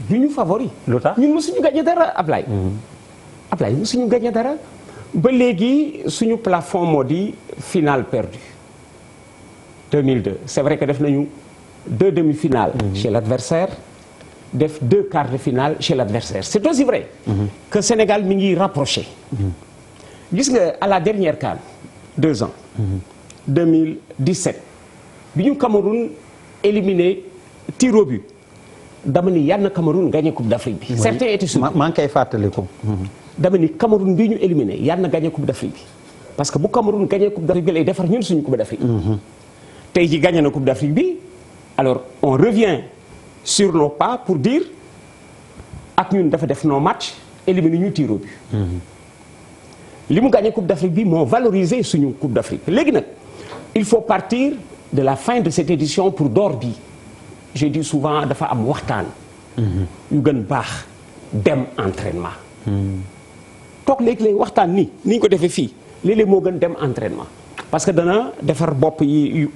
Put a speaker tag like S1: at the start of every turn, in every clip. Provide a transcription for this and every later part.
S1: du ñu favori.
S2: lu tax
S1: ñun mosuñu gagné dara Ablaye. Ablaye mosuñu gagné dara ba léegi suñu plafond moo di finale perdue 2002 c'est vrai que def nañu 2 demi-finales chez l'adversaire def 2 quarts de finale chez l'adversaire c'est aussi vrai que Sénégal mi ngi rapproché gis nga à la dernière CAN 2 ans 2017 bi ñu Cameroun éliminé tir au but dama ni yàlla na Cameroun gagné Coupe d'Afrique bi. certains étaient surpris
S2: maa ngi koy fàttaliku.
S1: dama ni Cameroun bii ñu éliminé yàlla na gagné Coupe d'Afrique bi parce que bu Cameroun gagné Coupe d'Afrique bi lay defar ñun suñu Coupe d'Afrique. tey ji gagné na Coupe d'Afrique bi alors on revient sur nos pas pour dire ak ñun dafa def nos matchs éliminé ñu tir au but. li mu gagné Coupe d'Afrique bi moo valorisé suñu Coupe d'Afrique léegi nag il faut partir de la fin de cette édition pour door bi je dis souvent dafa am waxtaan. yu gën baax dem entraînement. toog léegi-léegi waxtaan ni ñu ko defee fii léeg-léeg moo gën dem entraînement parce que dana defar bopp yi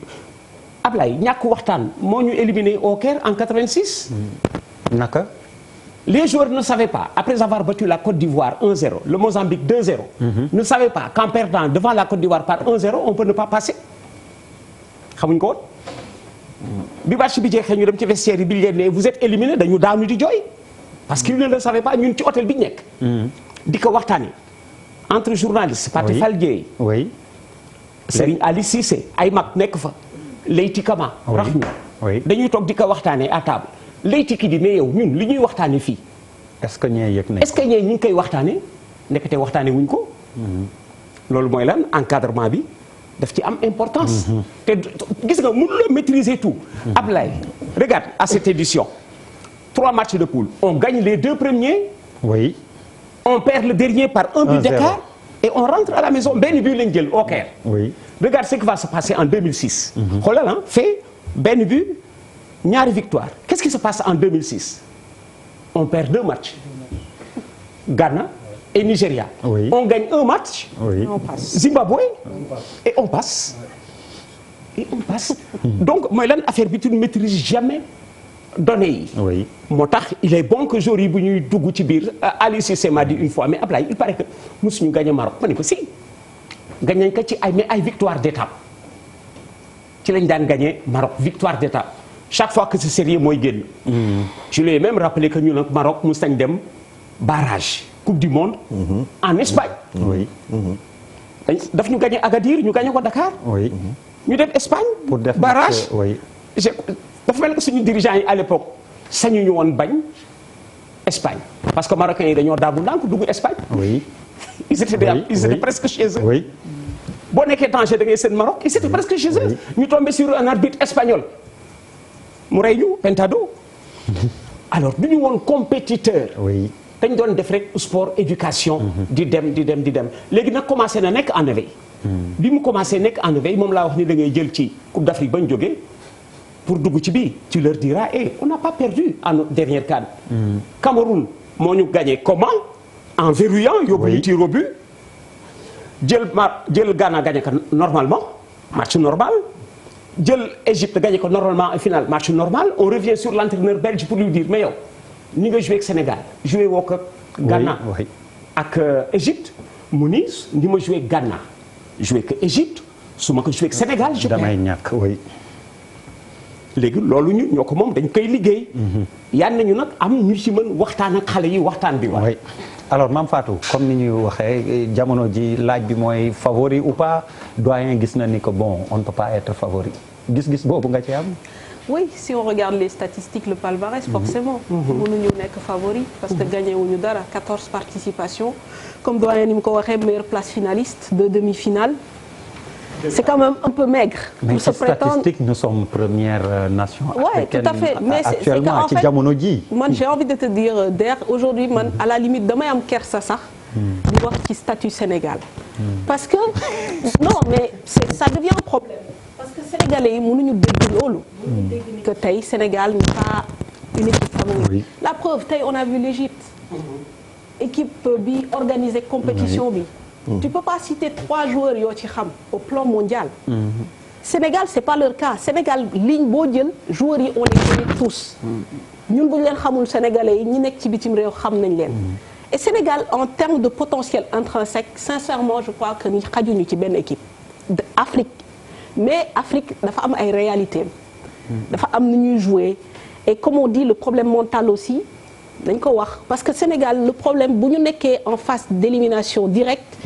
S1: Ablaye ñàkk waxtaan moo ñu éliminé au Caire en 86.
S2: naka.
S1: les joueurs ne savaient pas après avoir battu la Côte d'Ivoire 1-0 le Mozambique 2-0. ne savaient pas qu'en perdant devant la Côte d'Ivoire par 1-0 on peut ne pas passer xamuñ ko woon. bi match bi jeexee ñu dem ci vestiaire yi bi leen ne vous êtes éliminé dañu daanu di jooy parce qu'ils ne le savaient pas ñun ci hôtel bi ñu nekk. di ko waxtaanee entre journalistes. Pathé Fall Dieye.
S2: oui.
S1: Serigne Ali Cissé ay mag nekk fa. Leyti Kama. rax ñu dañuy toog di ko waxtaanee à table. Leyti ki di mais yow ñun li ñuy waxtaanee fii.
S2: est-ce que ñee yëg nañ
S1: est-ce que ñee ñi ngi koy waxtaanee nekkate waxtaanee wuñ ko. loolu mooy lan encadrement bi daf ci am importance. te gis nga mënuloo maîtriser tout. Ablaye regarde à cette édition 3 matchs de poule on gagne les 2 premiers.
S2: oui.
S1: on perd le dernier par 1 but d'écart et on rentre à la maison benn but lañ jël au Caire.
S2: oui.
S1: regarde ce qui va se passer en 2006. xoolal ah fait benn but ñaari victoire qu'est-ce qui se passe en 2006 on perd 2 matchs Ghana et Nigeria.
S2: oui.
S1: on gagne 1 match.
S2: oui.
S3: On passe.
S1: Zimbabwe et on passe. donc mooy lan affaire bi tu ne maîtrises jamais données yi.
S2: oui.
S1: moo tax il est bon que jour yi bu ñuy dugg ci biir Ali Cissé m'a dit une fois mais Ablaye il paraît que mosuñu gagné Maroc ma ne ko si. gagné nañ ko ci ay victoire d'étape ci lañ daan gagné Maroc victoire d'étape chaque fois que c'est sérieux mooy génn. je lui ai même rappelé que ñu nag Maroc mos nañ dem barrage coupe du monde. en Espagne.
S2: oui.
S1: daf ñu gagné Agadir ñu gagné ko Dakar.
S2: oui.
S1: ñu dem Espagne.
S2: pour def
S1: barrage
S2: oui.
S1: dafa mel que suñu dirigeants yi à l'époque sañu ñu woon bañ Espagne parce que marocains yi dañoo daagu ndànk dugg Espagne.
S2: oui.
S1: ils étaient presque chez eux.
S2: oui.
S1: boo nekkee danger da ngay seen Maroc ils étaient presque chez eux. ñu tombé sur un arbitre espagnol mu rey ñu Pentado. alors du ñu woon compétiteur.
S2: oui.
S1: dañ doon def rek sport éducation. di dem léegi nag commencé na nekk en éveil. bi mu commencé nekk en éveil moom laa wax ni da ngay jël ci Coupe d'Afrique bañ jógee pour dugg ci bii tu leur diras on n'a pas perdu en notre dernière CAN. Cameroun moo ñu gagné comment en verrouillant yóbbu ñu tir au but jël Ghana gagné ko normalement match normal jël Égypte gagné ko normalement en finale match normal on revient sur l'entraîneur belge pour lui dire mais yow ni nga joué ak Sénégal joué woo ko Ghana ak Égypte mu ni ma joué Ghana joué que Égypte su ma ko joué ak Sénégal je
S2: damay ñàkk oui.
S1: léegi loolu ñu ñoo ko moom dañ koy liggéey. yal nañu nag am ñu ci mën waxtaan ak xale yi waxtaan bi
S2: oui. alors Mame Fatou comme ni ñuy waxee jamono ji laaj bi mooy favori ou pas doyen gis na ni que bon on ne peut pas être favori gis-gis boobu nga ci am.
S3: Oui, si on regarde les statistiques, le palmarès, forcément, mënuñu nekk favori parce que gagné wuñu dara 14 participations comme doyen ni mu ko waxee meilleure place finaliste de demi-finale. C'est quand même un peu maigre.
S2: Mais
S3: ces
S2: statistiques nous sommes première nation africaine.
S3: Tout à fait. Mais
S2: actuellement ci jamono ji.
S3: man j'ai envie de te dire Der aujourd'hui man à la limite damay am kersa sax. di wax ci statut Sénégal. parce que non mais ça devient un problème. parce que sénégalais yi mënuñu dégg loolu. mënuñu dégg que tey Sénégal n'est pas une équipe favorite. Oui. La preuve tey on a vu l'Égypte. équipe bi organisée compétition bi. Tu peux pas citer 3 joueurs yoo ci xam au plan mondial. Sénégal c'est pas leur cas Sénégal ligne boo jël joueurs yi on les connaît tous. ñun bu ñu leen xamul sénégalais yi ñi nekk ci bitim réew xam nañ leen. et Sénégal en termes de potentiel intrinsèque sincèrement je crois que ni xajuñu ci benn équipe Afrique mais Afrique dafa am ay réalités dafa am nu ñuy jouer et comme on dit le problème mental aussi dañ ko wax parce que Sénégal le problème bu ñu nekkee en phase d'élimination directe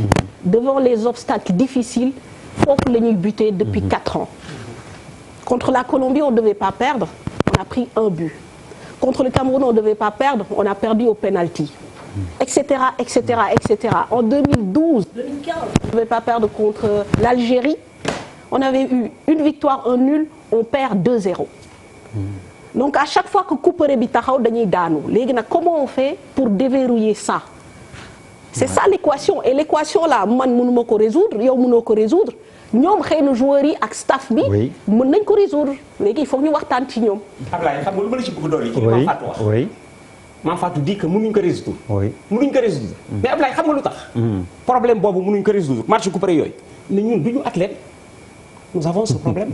S3: devant les obstacles difficiles foofu la ñuy buter depuis 4 ans contre la Colombie on ne devait pas perdre on a pris 1 but contre le Cameroun on ne devait pas perdre on a perdu au penalty etc., etc., etc. En 2012, 2015, on ne devait pas perdre contre l'Algérie. On avait eu une victoire, un nul, on perd 2-0. Donc à chaque fois que couperet bi taxaw dañuy daanu léegi nag comment on fait pour déverrouiller ça? C'est ça l'équation et l'équation là man mënuma ko résoudre yow mënoo ko résoudre ñoom xëy na joueurs yi ak staff bi. mën nañ ko résoudre léegi il faut ñu waxtaan ci ñoom.
S1: Ablaye xam nga lu ma la ci bëgg dolli. ci li ma Fatou wax. Mame Fatou dit que mënuñ ko résoudre. mënuñ ko résoudre. mais Ablaye xam nga lu tax. problème boobu mënuñ ko résoudre marché couperet yooyu. ne ñun du ñu athlète nous avons ce problème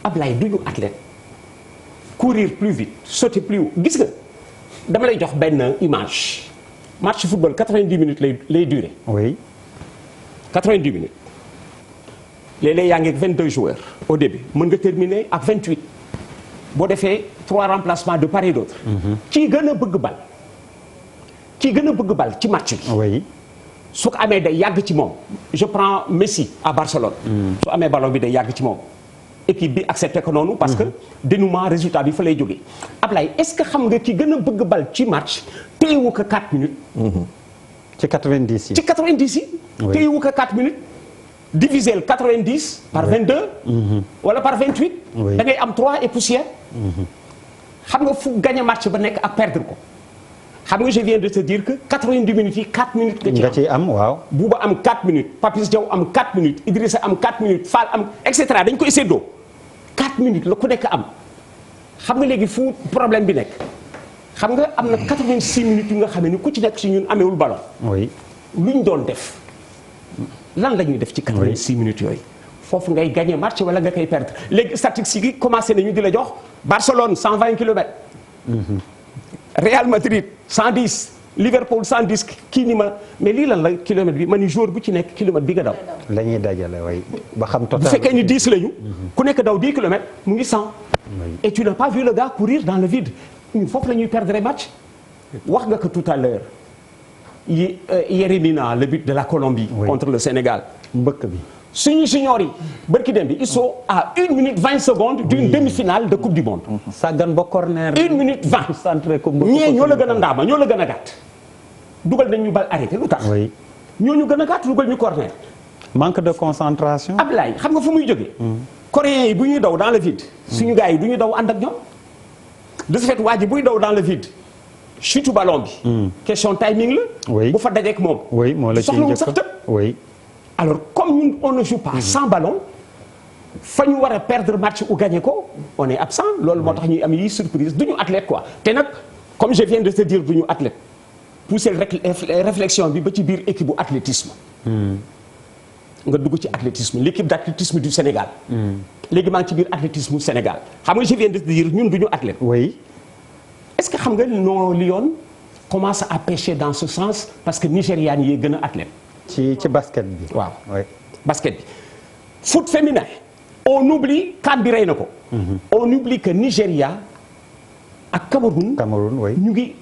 S1: Ablaye du ñu athlète courir plus vite sauter plus haut gis nga dama lay jox benn image match football 90 minutes lay durer. 90 minutes léeg-léeg yaa ngi ak 22 joueurs au début mën nga terminer ak 28. boo defee 3 remplacements de part et d'autre. kii gën a bëgg bal ci match bi. su ko amee day yàgg ci moom. je prends Messi à Barcelone. su amee ballon bi day yàgg ci moom. équipe bi accepté ko noonu. parce que dénouement résultat bi fa lay jógee. Ablaye est-ce que xam nga ki gën a bëgg bal ci match téyewu ko 4 minutes.
S2: ci 90 yi.
S1: ci 90 yi. téyewu ko 4 minutes. diviser 90 par 22. wala par 28. da ngay am 3 et poussière. xam nga fu gagné match ba nekk ak perdre ko. xam nga je viens de te dire que 90 minutes yi 4 minutes.
S2: nga ciy am waaw.
S1: Bouba am 4 minutes Papis Diaw am 4 minutes Idrissa am 4 minutes Fall am et cetera dañ koy séddoo 4 minutes la ku nekk am. xam nga léegi fu problème bi nekk xam nga am na 86 minutes yu nga xam ne ku ci nekk si ñun ameewul ballon. luñ doon def. lan la ñuy def ci 86 minutes yooyu foofu ngay gagné match wala nga koy perdre léegi statistiques yi commencé nañu di la jox Barcelone 120 kilomètres. Real Madrid 110 Liverpool 110 kii ni ma mais lii lan la kilomètre bi ma ni jour bu ci nekk kilomètre bi nga daw.
S2: la ñuy dajale way ba xam total.
S1: bu fekkee ni 10 lañu. ku nekk daw 10 kilomètres mu ngi 100. et tu n'as pas vu le gars courir dans le vide ñun foofu la ñuy perdre match. wax nga ko tout à l'heure Yeremina le but de la Colombie. contre le Sénégal.
S2: mbëkk bi.
S1: suñu juniors yi barki dem bi ils sont à 1 minute 20 secondes d'une demi-finale de coupe du monde.
S2: sàggan ba corner.
S1: 1 minute 20.
S2: centré ko
S1: ñee ñoo la gën a ndaama ñoo la gën a gàtt. dugal nañ ñu bal arrêté lu tax. ñoo ñu gën a gàtt dugal ñu corner.
S2: manque de concentration.
S1: Ablaye xam nga fu muy jógee. coréens yi bu ñuy daw dans le vide. suñu gars yi du ñu daw ànd ak ñoom. de ce fait waa ji buy daw dans le vide. chute ballon bi. question timing la. bu fa dajeek moom.
S2: moo la ciy
S1: soxlawul sax tëb. alors comme ñun on ne joue pas sans ballon fa ñu war a perdre match ou gagner ko on est absent loolu moo tax ñuy am yi surprise du ñu athlète quoi te nag comme je viens de te dire du ñu athlète pousser réflexion bi ba ci biir équipe bu athlétisme. nga dugg ci athlétisme l'équipe d'athlétisme du Sénégal. léegi maa ngi ci biir athlétisme du Sénégal xam nga je viens de te dire ñun du ñu athlète. est-ce que xam nga nos lions commencent à pêcher dans ce sens parce que nigérian yi gën a athlète. ci
S2: basket bi.
S1: waaw basket bi. foot féminin on oublie CAN bi rey na ko. on oublie que Nigéria ak Cameroun. ñu ngi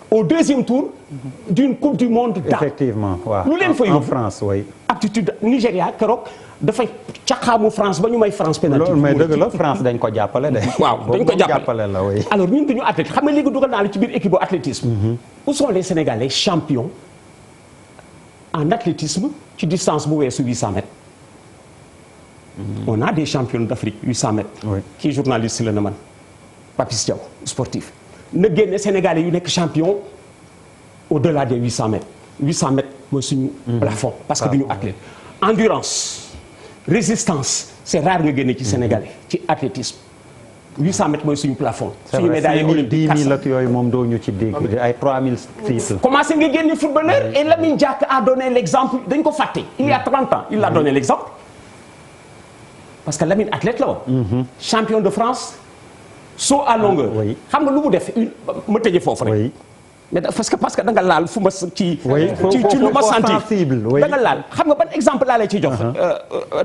S1: au 2e tour. d'une coupe du monde daaw.
S2: effectivement waaw
S1: lu leen fa yóbbu
S2: en France oui.
S1: aptitude Nigéria keroog dafay caqaamu France ba ñu may France penalty.
S2: loolu mais dëgg la France dañ ko jàppale de.
S1: waaw dañ ko
S2: jàppale la oui.
S1: alors ñun duñu athlète xam nga léegi dugal naa la ci biir équipe bu athlétisme. où sont les Sénégalais champions. en athlétisme ci distance bu weesu 800 mètres. on a des champions d'Afrique 800 mètres. kii journaliste la na man Papis Diaw sportif. na génne Sénégalais yu nekk champion au-delà des 800 mètres. 800 mètres mooy suñu plafond. parce que duñu athlète. endurance résistance c'est rare nga génne ci Sénégalais ci athlétisme. 800 mètres mooy suñu plafond. suñu médaille olympique
S2: 10 000 ak yooyu moom doo ñu ci dégg ay 3000 titres.
S1: commencé nga génne footballeur et Lamine Diack a donné l'exemple dañ ko fàtte. il y a 30 ans il a donné l'exemple parce que Lamine athlète la woon. champion de France saut à longueur.
S2: oui.
S1: xam nga lu mu def ma tëjee foofu rek.
S2: oui.
S1: mais parce que da nga laal fu ma ci.
S2: oui
S1: ci lu ma sentir
S2: sensible
S1: da nga laal xam nga ban exemple laa lay ciy jox.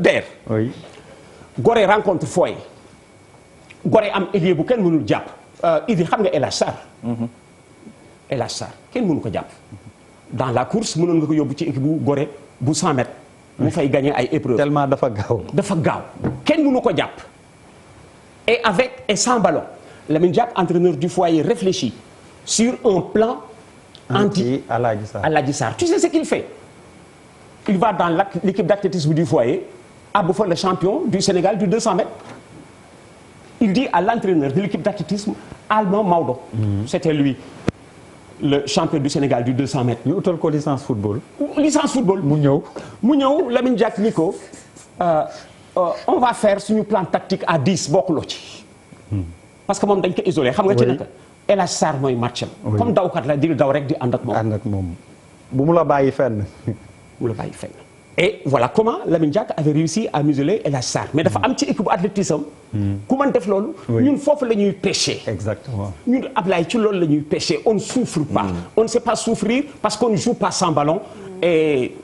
S1: Der.
S2: oui.
S1: Gorée rencontre Foy. Gorée am ailier bu kenn mënul jàpp. Idi xam nga El Hadj Sarr. El Hadj Sarr kenn mënu ko jàpp. dans la course mënoon nga ko yóbbu ci équipe bu Gorée bu 100 mètres. mu fay gagner ay épreuves.
S2: tellement dafa gaaw.
S1: dafa gaaw kenn mënu ko jàpp. et avec et sans ballon Lamine Diack entraîneur du Foyer réfléchit sur un plan anti Aladji Sarr. Tu sais ce qu'il fait? Il va dans l'équipe d'athlétisme du Foyer àbb fa le champion du Sénégal du 200 mètres. Il dit à l'entraîneur de l'équipe d'athlétisme allemand Maodo. C'était lui le champion du Sénégal du 200 mètres.
S2: ñu utal ko licence football.
S1: licence football
S2: mu ñëw
S1: Lamine Diack ni ko on va faire suñu plan tactique à 10 bokkuloo ci. parce que moom dañ ko isolé xam nga ci naka. El Hadj Sarr mooy matcham. comme dawkat la di daw rek di ànd ak moom.
S2: bu mu la bàyyi fenn.
S1: et voilà comment Lamine Diack avait réussi à museler El Hadj Sarr mais dafa am ci équipe bu athlétisme. ku mën def loolu. ñun foofu la ñuy pêcher.
S2: exactement
S1: ñun Ablaye ci loolu la ñuy pêcher on ne souffre pas. on ne sait pas souffrir parce qu'on ne joue pas sans ballon. et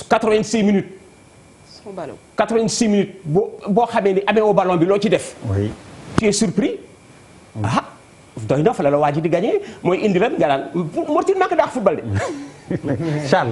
S1: 86 minutes.
S3: sans ballon
S1: 86 minutes boo xamee ni amee woo ballon bi loo ci def.
S2: oui.
S1: tu es surpris. doy na fa la waa ji di gagné mooy indi ren nga naan moo tax maa ko daax football de.
S2: Charles.